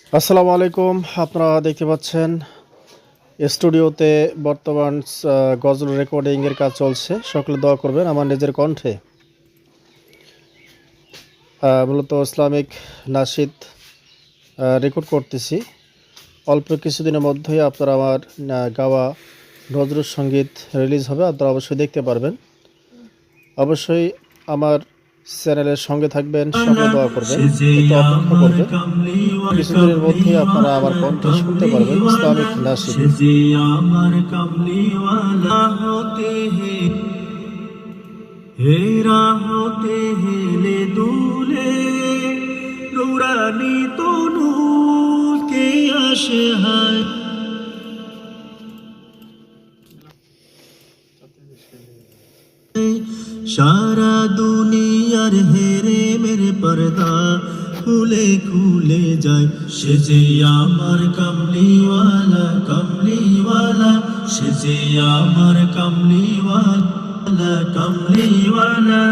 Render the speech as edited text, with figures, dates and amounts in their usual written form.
আসসালামু আলাইকুম। আপনারা দেখতে পাচ্ছেন স্টুডিওতে বর্তমান গজল রেকর্ডিং এর কাজ চলছে। সকলে দোয়া করবেন আমার নিজের কণ্ঠে মূলত ইসলামিক নাশিদ রেকর্ড করতেছি। অল্প কিছুদিনের মধ্যেই আপনারা আমার গাওয়া নজরুল সঙ্গীত রিলিজ হবে, আপনারা অবশ্যই দেখতে পারবেন। অবশ্যই আমার চ্যানেলের সঙ্গে থাকবেন, সকলে দোয়া করবেন, একটু অপেক্ষা করবেন। কিছুদিনের মধ্যেই আপনারা আমার কণ্ঠে শুনতে পারবেন ইসলামিক নাশিদ। हेरा होते हेले दूले नुरानी तो नूर के आशहाय सारा दुनियार हेरे मेरे पर्दा खुले खुले जाए सेजे आमार कमलीवाला कमलीवाला सेजे आमार कमलीवाला कमलीवाला